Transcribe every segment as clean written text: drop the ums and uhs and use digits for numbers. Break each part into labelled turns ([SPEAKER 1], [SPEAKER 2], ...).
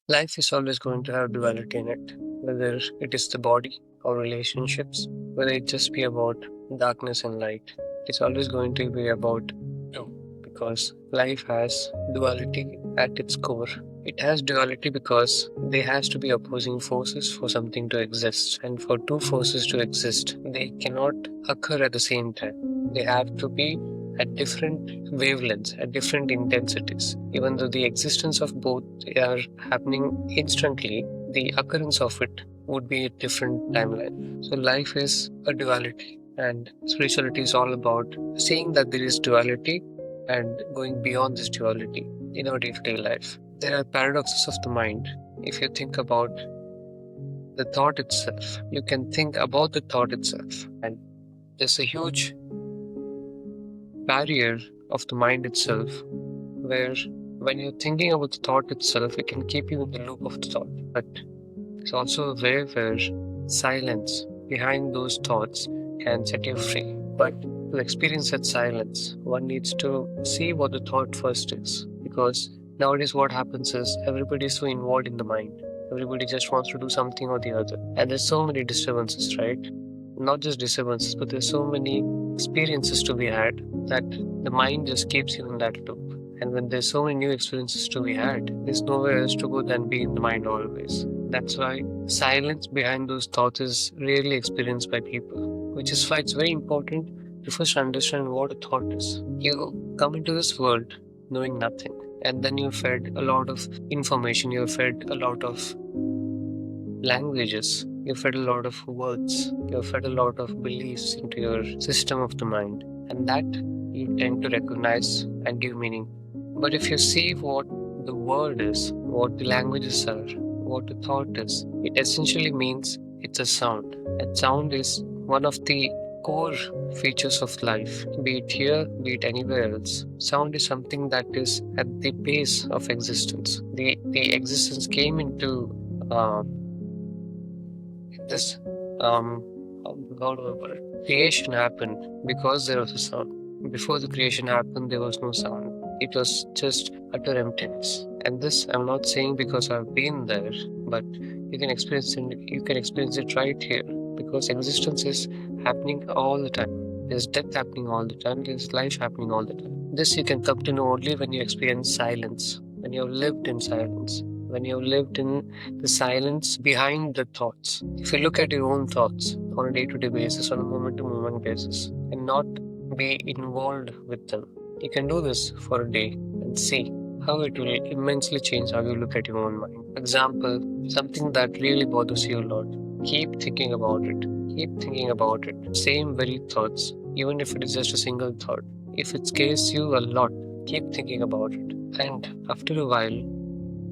[SPEAKER 1] Life is always going to have duality in it, whether it is the body or relationships, whether it just be about darkness and light. It's always going to be about two, because life has duality at its core. It has duality because there has to be opposing forces for something to exist, and for two forces to exist, they cannot occur at the same time. They have to be at different wavelengths, at different intensities. Even though the existence of both are happening instantly, the occurrence of it would be a different timeline. So life is a duality, and spirituality is all about seeing that there is duality and going beyond this duality in our day-to-day life. There are paradoxes of the mind. If you think about the thought itself, you can think about the thought itself, and there's a huge barrier of the mind itself where when you're thinking about the thought itself, it can keep you in the loop of the thought. But it's also a way where silence behind those thoughts can set you free. But to experience that silence, one needs to see what the thought first is. Because nowadays, what happens is everybody is so involved in the mind. Everybody just wants to do something or the other. And there's so many disturbances, right? Not just disturbances, but there's so many experiences to be had that the mind just keeps you in that loop. And when there's so many new experiences to be had, there's nowhere else to go than be in the mind always. That's why silence behind those thoughts is rarely experienced by people, which is why it's very important to first understand what a thought is. You come into this world knowing nothing, and then you're fed a lot of information, you're fed a lot of languages, you're fed a lot of words, you're fed a lot of beliefs into your system of the mind, and that you tend to recognize and give meaning. But if you see what the word is, what the languages are, what the thought is, it essentially means it's a sound. And sound is one of the core features of life, be it here, be it anywhere else. Sound is something that is at the base of existence. The existence came into uh, this how do I put it? Creation happened because there was a sound. Before the creation happened, there was no sound. It was just utter emptiness. And this I'm not saying because I've been there, but you can experience it right here because existence is happening all the time. There's death happening all the time, there's life happening all the time. This you can come to know only when you experience silence, when you've lived in silence, when you've lived in the silence behind the thoughts. If you look at your own thoughts on a day to day basis, on a moment to moment basis, and not be involved with them, you can do this for a day and see how it will immensely change how you look at your own mind. Example, something that really bothers you a lot. Keep thinking about it. Keep thinking about it. Same very thoughts, even if it is just a single thought. If it scares you a lot, keep thinking about it. And after a while,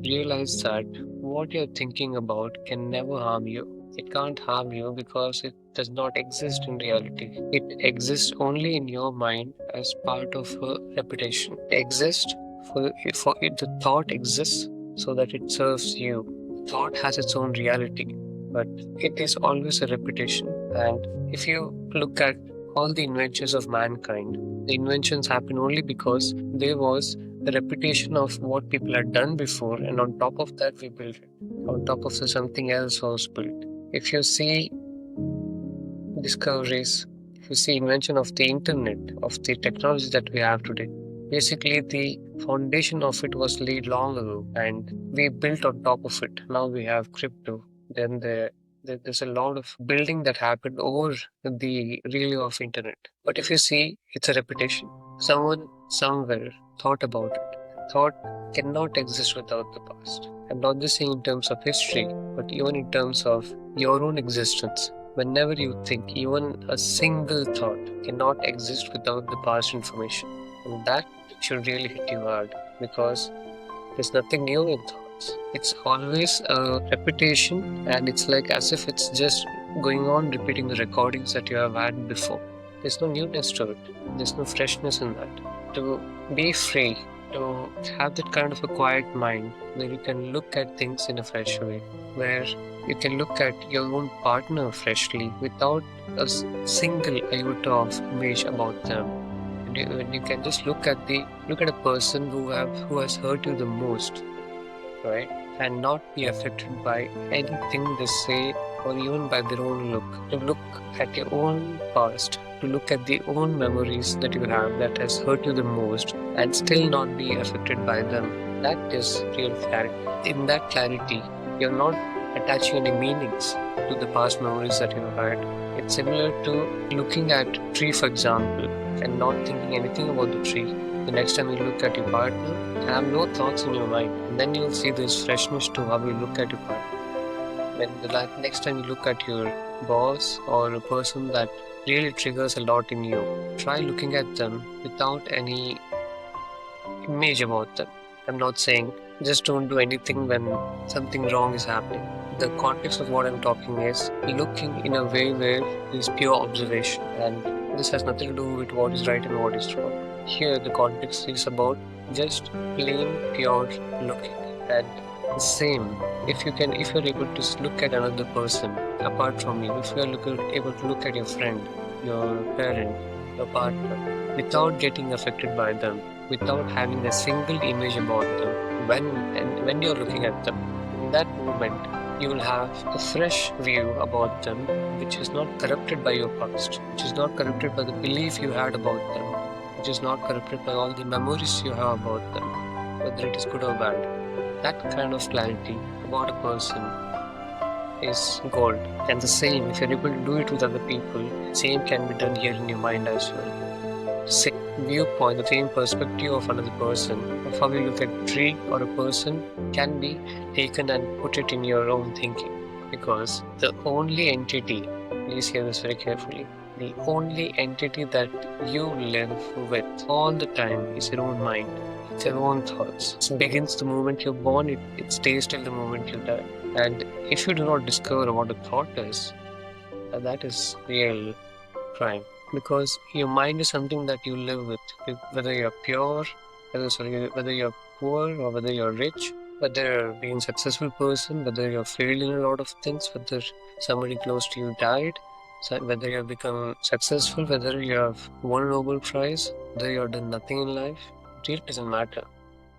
[SPEAKER 1] realize that what you're thinking about can never harm you. It can't harm you because it does not exist in reality. It exists only in your mind as part of a repetition. It exists for it. The thought exists so that it serves you. The thought has its own reality, but it is always a repetition. And if you look at all the inventions of mankind, the inventions happen only because there was the repetition of what people had done before, and on top of that, we built it. On top of that, something else was built. If you see discoveries, if you see invention of the internet, of the technology that we have today, basically the foundation of it was laid long ago, and we built on top of it. Now we have crypto. Then there's a lot of building that happened over the relay of internet. But if you see, it's a repetition. Someone somewhere thought about it. Thought cannot exist without the past. I'm not just saying in terms of history, but even in terms of your own existence. Whenever you think, even a single thought cannot exist without the past information. And that should really hit you hard because there's nothing new in thoughts. It's always a repetition, and it's like as if it's just going on repeating the recordings that you have had before. There's no newness to it, there's no freshness in that. To be free, to have that kind of a quiet mind where you can look at things in a fresh way, where you can look at your own partner freshly without a single iota of image about them. And you can just look at a person who has hurt you the most, right? and not be affected by anything they say or even by their own look. To look at your own past, to look at the own memories that you have that has hurt you the most and still not be affected by them. That is real clarity. In that clarity, you're not attaching any meanings to the past memories that you've had. It's similar to looking at a tree, for example, and not thinking anything about the tree. The next time you look at your partner, have no thoughts in your mind, and then you'll see this freshness to how you look at your partner. When next time you look at your boss or a person that really triggers a lot in you, try looking at them without any image about them. I'm not saying just don't do anything when something wrong is happening. The context of what I'm talking is looking in a way where is pure observation, and this has nothing to do with what is right and what is wrong. Here, the context is about just plain pure looking. And the same, if you're able to look at another person apart from you, if you're able to look at your friend, your parent, your partner, without getting affected by them, without having a single image about them, when you're looking at them, in that moment, you will have a fresh view about them, which is not corrupted by your past, which is not corrupted by the belief you had about them, which is not corrupted by all the memories you have about them, whether it is good or bad. That kind of clarity about a person is gold. And the same, if you're able to do it with other people, same can be done here in your mind as well. Same viewpoint, the same perspective of another person, of how you look at a tree or a person, can be taken and put it in your own thinking. Because the only entity, please hear this very carefully, the only entity that you live with all the time is your own mind. It's your own thoughts. It begins the moment you're born, it stays till the moment you die. And if you do not discover what a thought is, that is real crime. Because your mind is something that you live with. Whether you're pure, whether you're poor or whether you're rich, whether you're being a successful person, whether you're failed in a lot of things, whether somebody close to you died, whether you have become successful, whether you have won a Nobel Prize, whether you have done nothing in life, it really doesn't matter.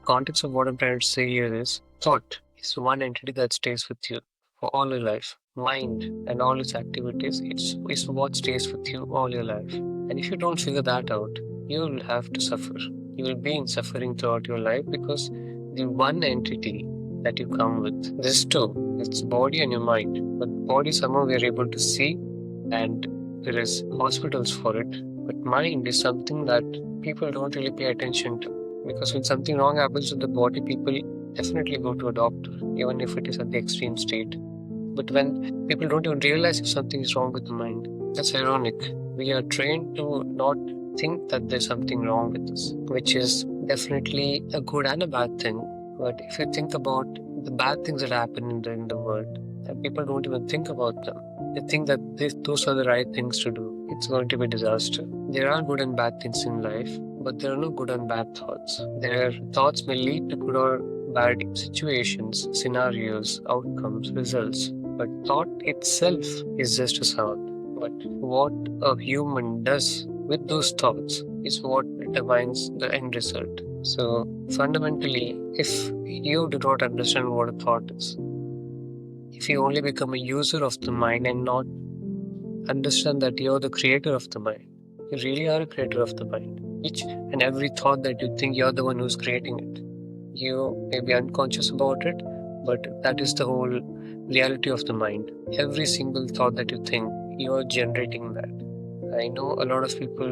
[SPEAKER 1] Context of what I'm trying to say here is thought is one entity that stays with you for all your life. Mind and all its activities is what stays with you all your life. And if you don't figure that out, you will have to suffer. You will be in suffering throughout your life because the one entity that you come with, this too, it's body and your mind. But body somehow we are able to see and there is hospitals for it. But mind is something that people don't really pay attention to. Because when something wrong happens with the body, people definitely go to a doctor, even if it is at the extreme state. But when people don't even realize if something is wrong with the mind, that's ironic. We are trained to not think that there's something wrong with us, which is definitely a good and a bad thing. But if you think about the bad things that happen in the world, and people don't even think about them, they think that those are the right things to do. It's going to be a disaster. There are good and bad things in life, but there are no good and bad thoughts. Their thoughts may lead to good or bad situations, scenarios, outcomes, results. But thought itself is just a sound. But what a human does with those thoughts is what determines the end result. So fundamentally, if you do not understand what a thought is, if you only become a user of the mind and not understand that you're the creator of the mind, you really are a creator of the mind. Each and every thought that you think, you're the one who's creating it. You may be unconscious about it, but that is the whole reality of the mind. Every single thought that you think, you're generating that. I know a lot of people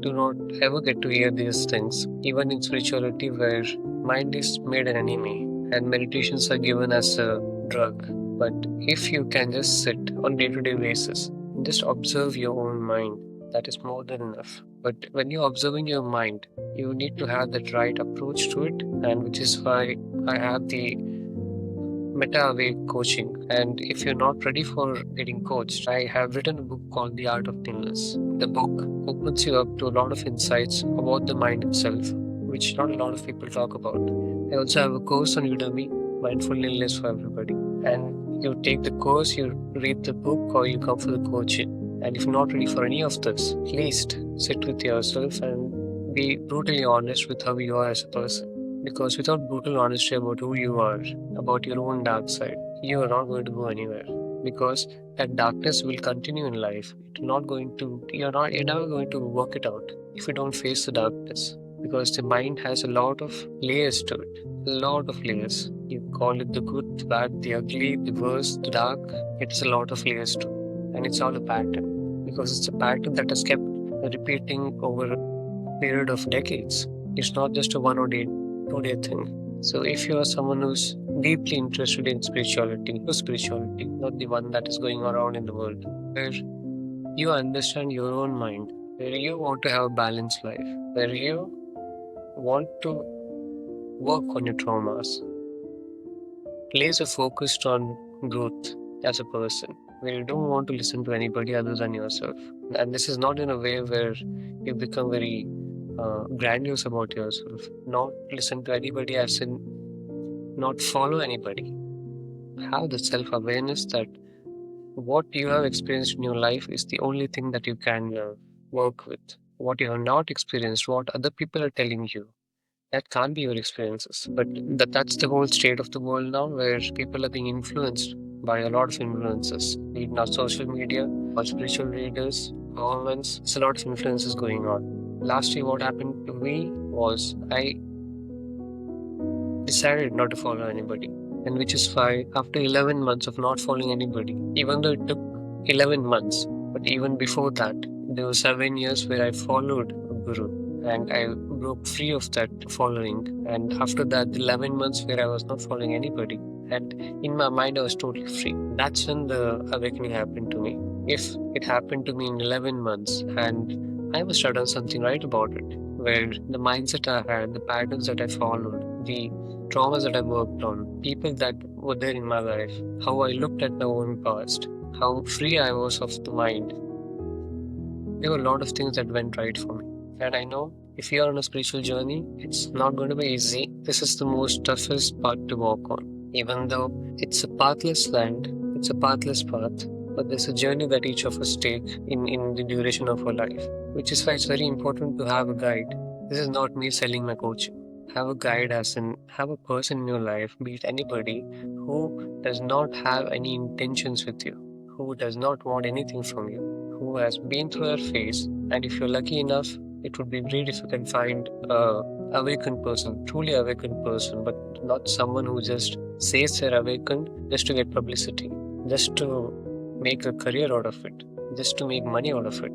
[SPEAKER 1] do not ever get to hear these things, even in spirituality where mind is made an enemy and meditations are given as a drug. But if you can just sit on day-to-day basis and just observe your own mind, that is more than enough. But when you're observing your mind, you need to have that right approach to it, and which is why I have the Meta Awake coaching. And if you're not ready for getting coached, I have written a book called The Art of Stillness. The book opens you up to a lot of insights about the mind itself, which not a lot of people talk about. I also have a course on Udemy, Mindful Illness for Everybody. And you take the course, you read the book, or you come for the coaching. And if you're not ready for any of this, at least sit with yourself and be brutally honest with how you are as a person. Because without brutal honesty about who you are, about your own dark side, you are not going to go anywhere. Because that darkness will continue in life. It's not going to you're never going to work it out if you don't face the darkness. Because the mind has a lot of layers to it. A lot of layers. You call it the good, the bad, the ugly, the worse, the dark. It's a lot of layers to it. And it's all a pattern. Because it's a pattern that has kept repeating over a period of decades. It's not just a 1 or 2 day thing. So if you are someone who's deeply interested in spirituality, your spirituality, not the one that is going around in the world, where you understand your own mind, where you want to have a balanced life, where you want to work on your traumas, laser focused on growth as a person, where you don't want to listen to anybody other than yourself. And this is not in a way where you become very grandiose about yourself, not listen to anybody as in not follow anybody. Have the self awareness that what you have experienced in your life is the only thing that you can work with. What you have not experienced, what other people are telling you, that can't be your experiences. But that's the whole state of the world now, where people are being influenced by a lot of influences, be it now social media or spiritual leaders, governments. There's a lot of influences going on. Last year, what happened to me was I decided not to follow anybody. And which is why, after 11 months of not following anybody, even though it took 11 months, but even before that, there were 7 years where I followed a guru and I broke free of that following. And after that, the 11 months where I was not following anybody, and in my mind, I was totally free. That's when the awakening happened to me. If it happened to me in 11 months and I must have done something right about it, where the mindset I had, the patterns that I followed, the traumas that I worked on, people that were there in my life, how I looked at my own past, how free I was of the mind. There were a lot of things that went right for me. And I know if you are on a spiritual journey, it's not going to be easy. This is the most toughest part to walk on. Even though it's a pathless land, it's a pathless path, but there's a journey that each of us take in the duration of our life, which is why it's very important to have a guide. This is not me selling my coaching. Have a guide, as in have a person in your life, be it anybody, who does not have any intentions with you, who does not want anything from you, who has been through that phase. And if you're lucky enough, it would be great if you can find a awakened person, truly awakened person, but not someone who just says they're awakened just to get publicity, just to make a career out of it, just to make money out of it.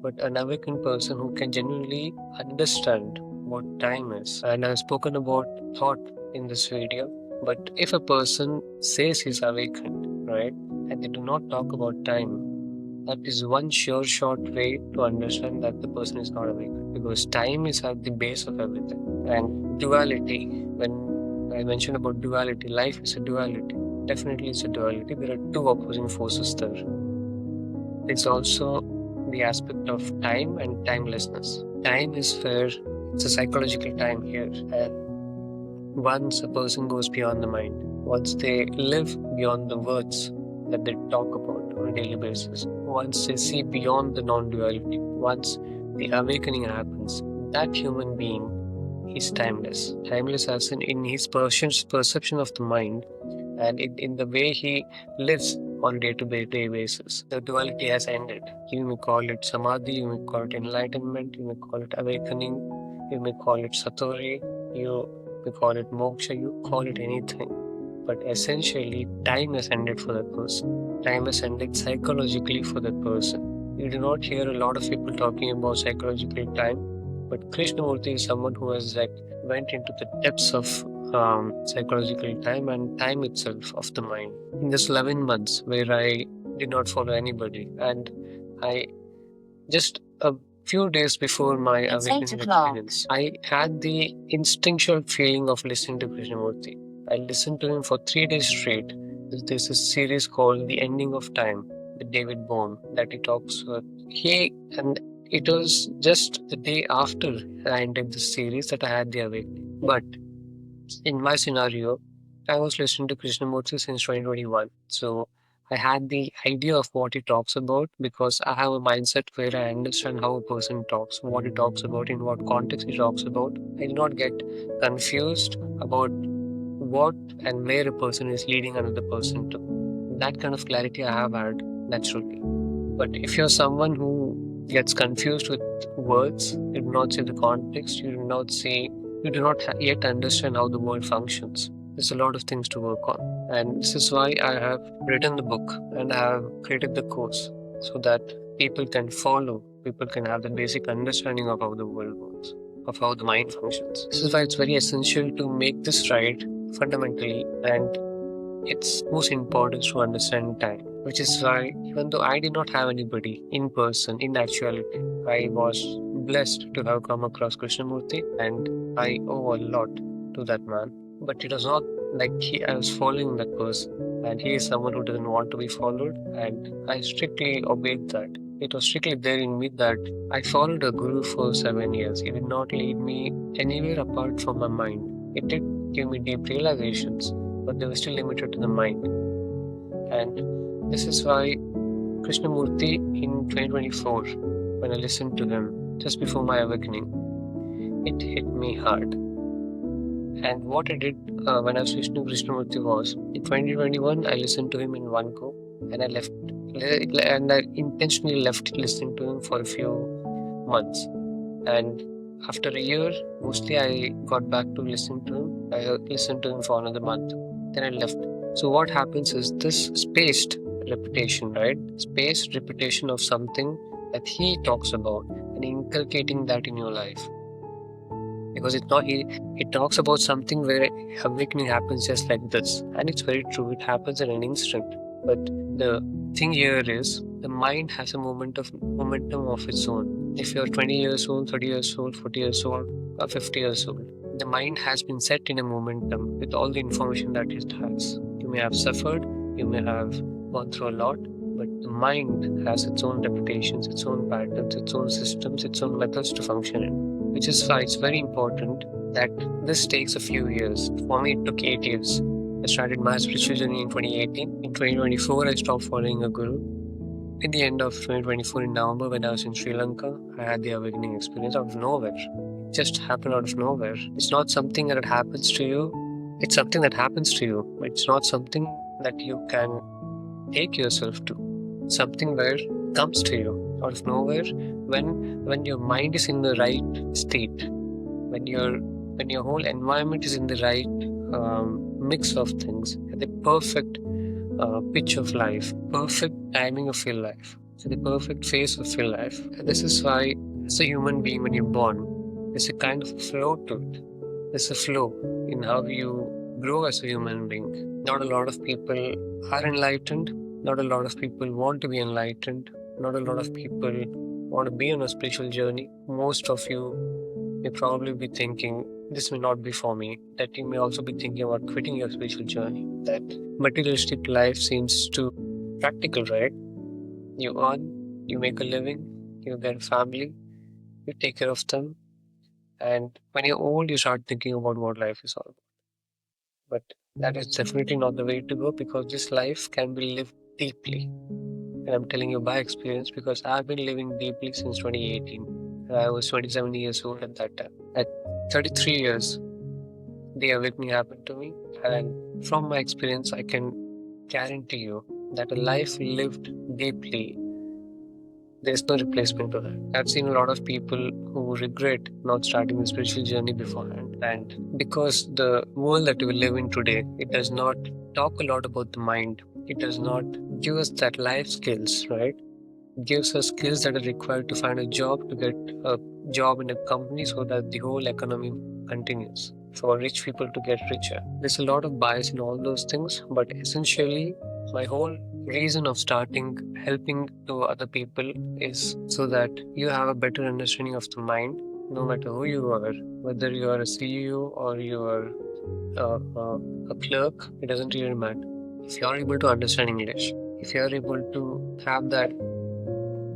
[SPEAKER 1] But an awakened person who can genuinely understand what time is. And I've spoken about thought in this video. But if a person says he's awakened, right, and they do not talk about time, that is one sure short way to understand that the person is not awake, because time is at the base of everything. And duality, when I mentioned about duality, life is a duality. Definitely it's a duality. There are two opposing forces there. It's also the aspect of time and timelessness. Time is where it's a psychological time here. And once a person goes beyond the mind, once they live beyond the words that they talk about on a daily basis, once they see beyond the non duality, once the awakening happens, that human being is timeless. Timeless as in his perception of the mind, and in the way he lives on day-to-day basis. The duality has ended. You may call it samadhi, you may call it enlightenment, you may call it awakening, you may call it satori, you may call it moksha, you call it anything. But essentially, time has ended for that person. Time has ended psychologically for that person. You do not hear a lot of people talking about psychological time, but Krishnamurti is someone who has went into the depths of psychological time and time itself of the mind. In this 11 months where I did not follow anybody, and I just a few days before my awakening experience, I had the instinctual feeling of listening to Krishnamurti. I listened to him for 3 days straight. There's a series called The Ending of Time with David Bohm that he talks with. And it was just the day after I ended the series that I had the awakening. But in my scenario, I was listening to Krishnamurti since 2021. So I had the idea of what he talks about because I have a mindset where I understand how a person talks, what he talks about, in what context he talks about. I do not get confused about what and where a person is leading another person to. That kind of clarity I have had naturally. But if you're someone who gets confused with words, you do not see the context, you do not yet understand how the world functions. There's a lot of things to work on. And this is why I have written the book and I have created the course so that people can follow, people can have the basic understanding of how the world works, of how the mind functions. This is why it's very essential to make this right fundamentally, and it's most important to understand time, which is why, even though I did not have anybody in person, in actuality, I was blessed to have come across Krishnamurti, and I owe a lot to that man. But it was not like I was following that person, and he is someone who doesn't want to be followed, and I strictly obeyed that. It was strictly there in me that I followed a guru for 7 years. He did not lead me anywhere apart from my mind. It did give me deep realizations, but they were still limited to the mind. And this is why Krishnamurti in 2024, when I listened to him just before my awakening, it hit me hard. And what I did when I was listening to Krishnamurti was, in 2021, I listened to him in one go, and I intentionally left listening to him for a few months. And after a year, mostly I got back to listening to him. I listened to him for another month. Then I left. So what happens is this spaced repetition, right? Spaced repetition of something that he talks about and inculcating that in your life. Because it's not he talks about something where awakening happens just like this. And it's very true, it happens in an instant. But the thing here is the mind has a momentum of its own. If you're 20 years old, 30 years old, 40 years old, or 50 years old, the mind has been set in a momentum with all the information that it has. You may have suffered, you may have gone through a lot, but the mind has its own reputations, its own patterns, its own systems, its own methods to function in. Which is why it's very important that this takes a few years. For me, it took 8 years. I started my spiritual journey in 2018. In 2024, I stopped following a guru. In the end of 2024, in November, when I was in Sri Lanka, I had the awakening experience out of nowhere. It just happened out of nowhere. It's not something that happens to you. It's something that happens to you. But it's not something that you can take yourself to. It's something where it comes to you out of nowhere when your mind is in the right state, when your whole environment is in the right mix of things, the perfect pitch of life, perfect timing of your life, the perfect phase of your life. And this is why, as a human being, when you're born, there's a kind of flow to it. There's a flow in how you grow as a human being. Not a lot of people are enlightened. Not a lot of people want to be enlightened. Not a lot of people want to be on a spiritual journey. Most of you may probably be thinking, this may not be for me. That you may also be thinking about quitting your spiritual journey. That materialistic life seems too practical, right? You earn, you make a living, you get a family, you take care of them. And when you're old, you start thinking about what life is all about. But that is definitely not the way to go, because this life can be lived deeply. And I'm telling you by experience, because I've been living deeply since 2018. And I was 27 years old at that time. At 33 years, the awakening happened to me. And from my experience, I can guarantee you that a life lived deeply, there's no replacement for that. I've seen a lot of people who regret not starting the spiritual journey beforehand. And because the world that we live in today, it does not talk a lot about the mind. It does not give us that life skills, right? It gives us skills that are required to find a job, to get a job in a company so that the whole economy continues. For rich people to get richer. There's a lot of bias in all those things, but essentially, my whole reason of starting helping to other people is so that you have a better understanding of the mind, no matter who you are, whether you are a CEO or you are a clerk, it doesn't really matter. If you are able to understand English, if you are able to have that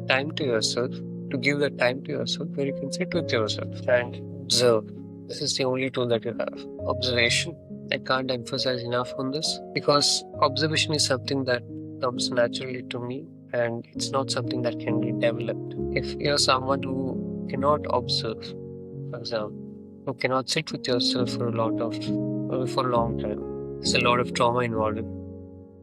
[SPEAKER 1] time to yourself, to give that time to yourself where you can sit with yourself and observe. This is the only tool that you have. Observation. I can't emphasize enough on this, because observation is something that comes naturally to me, and it's not something that can be developed. If you're someone who cannot observe, for example, who cannot sit with yourself for a long time, there's a lot of trauma involved.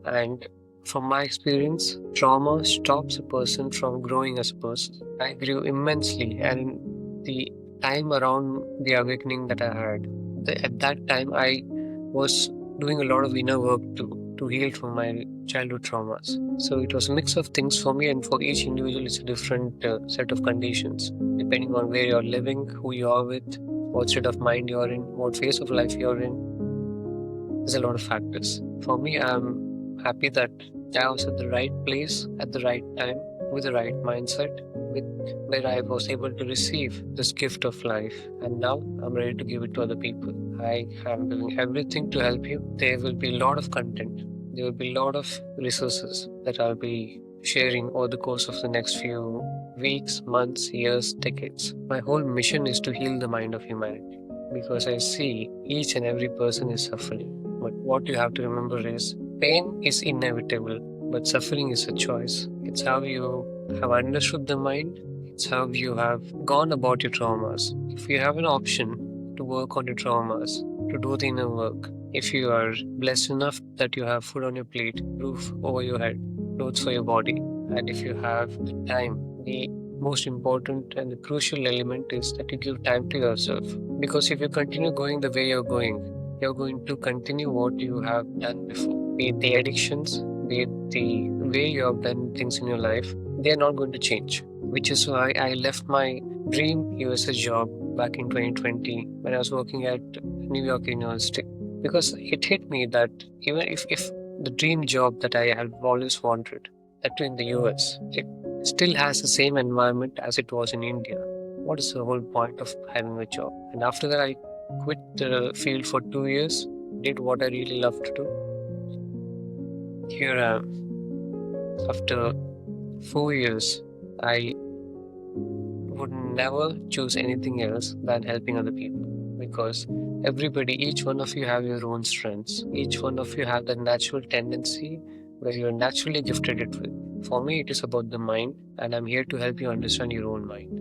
[SPEAKER 1] And from my experience, trauma stops a person from growing as a person. I grew immensely, and the time around the awakening that I had, at that time, I was doing a lot of inner work to heal from my childhood traumas. So it was a mix of things for me, and for each individual, it's a different set of conditions, depending on where you're living, who you are with, what state of mind you're in, what phase of life you're in. There's a lot of factors. For me, I'm happy that I was at the right place at the right time with the right mindset, with where I was able to receive this gift of life. And now I'm ready to give it to other people. I am doing everything to help you. There will be a lot of content. There will be a lot of resources that I'll be sharing over the course of the next few weeks, months, years, decades. My whole mission is to heal the mind of humanity because I see each and every person is suffering. But what you have to remember is pain is inevitable, but suffering is a choice. It's how you have understood the mind, it's how you have gone about your traumas. If you have an option to work on your traumas, to do the inner work, if you are blessed enough that you have food on your plate, roof over your head, clothes for your body, and if you have the time, the most important and the crucial element is that you give time to yourself. Because if you continue going the way you're going to continue what you have done before. Be it the addictions, be it the way you have done things in your life, they're not going to change. Which is why I left my dream USA job back in 2020 when I was working at New York University. Because it hit me that even if the dream job that I have always wanted, that too in the US, it still has the same environment as it was in India. What is the whole point of having a job? And after that, I quit the field for 2 years, did what I really love to do. Here I am. After 4 years, I would never choose anything else than helping other people because everybody, each one of you have your own strengths. Each one of you have that natural tendency where you're naturally gifted it with. For me, it is about the mind, and I'm here to help you understand your own mind.